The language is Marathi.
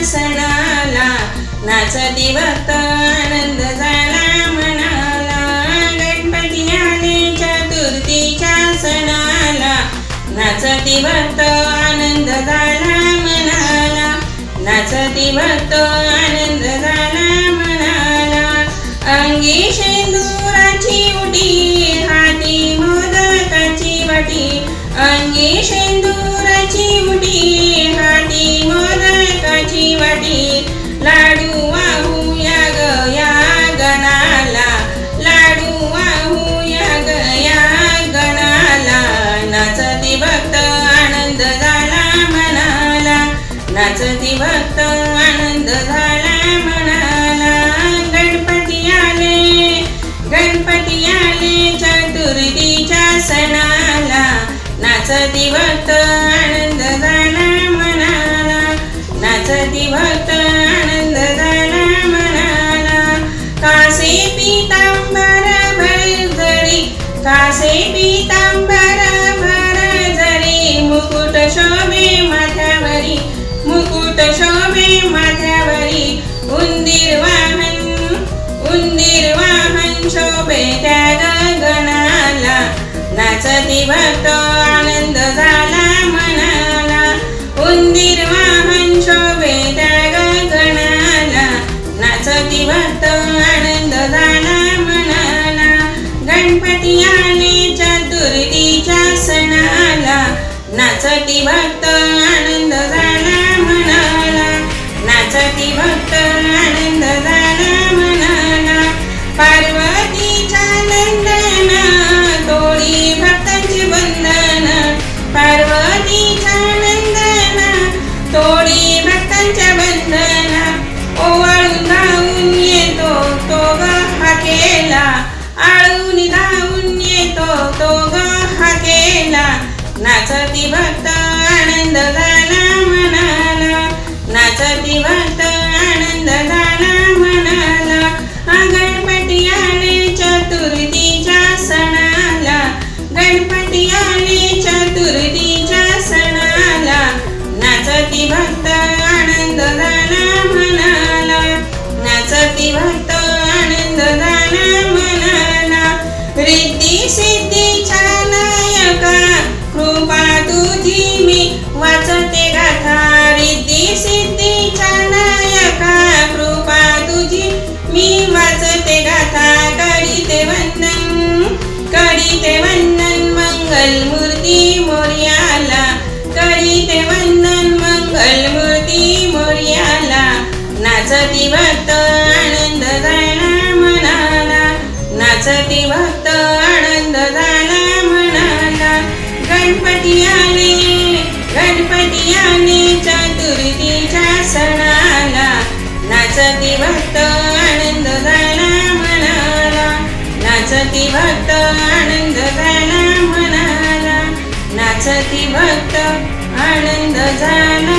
सणाला नाचती भक्त आनंद झाला मनाला। गणपती आले चतुर्थीच्या सणाला नाचती भक्त आनंद झाला मनाला। नाचती भक्त आनंद झाला मनाला। अंगी शेंदुराची उटी हाती मोदकाची वाटी। अंगी शेंदुराची उटी हाती मोदकाची वाटी। लाडू वाहूया ग या गणाला। लाडू वाहूया ग या गणाला। नाचती भक्त आनंद झाला मनाला। नाचती भक्त आनंद झाला मनाला। गणपती आले चतुर्थीच्या सणाला नाचती भक्त आनंद झाला मनाला। नाचती भक्त आनंद झाला मनाला। कासे पीतांबर भरजरी। कासे पीतांबर भरजरी। मुकुट शोभे माथ्यावरी। मुकुट शोभे माथ्यावरी। उंदीर वाहन शोभे त्या गगनाला। नाचती भक्त आनंद झाला मनाला। उंदीर वाहन शोभे त्या गगनाला। नाचती भक्त आनंद झाला मनाला। गणपती आले चतुर्थीच्या सणाला नाचती भक्त आनंद झाला मनाला। नाचती भक्त आनंद झाला मनाला। पार्वतीच्या नंदन तोडी भक्तांचे बंधन। पार्वतीच्या नंदन तोडी भक्तांच्या बंधन। ओवाळून धावून येतो तो ग हाकेला। आळून धावून येतो तो ग हाकेला। नाचती भक्त आनंद झाला मनाला। नाचती भक्त आनंद झाला मनाला। गणपती आले चतुर्थीच्या सणाला। गणपती आले चतुर्थीच्या सणाला नाचती भक्त आनंद झाला मनाला। नाचती भक्त आनंद झाला मनाला। रिद्धी सिद्धीच्या नायका कृपा तुझी मी वाचते गाथा। रिद्धी सिद्धीच्या नायका कृपा तुझी मी वाचते गाथा। करीते वंदन मंगल मूर्ती मोरयाला। करीते वंदन मंगल मूर्ती मोरयाला। नाचती भक्त आनंद झाला मनाला। नाचती भक्त आनंद झाला मनाला। गणपती आले चतुर्थीच्या सणाला नाचती भक्त आनंद झाला मनाला। नाचती भक्त आनंद झाला मनाला। नाचती भक्त आनंद झाला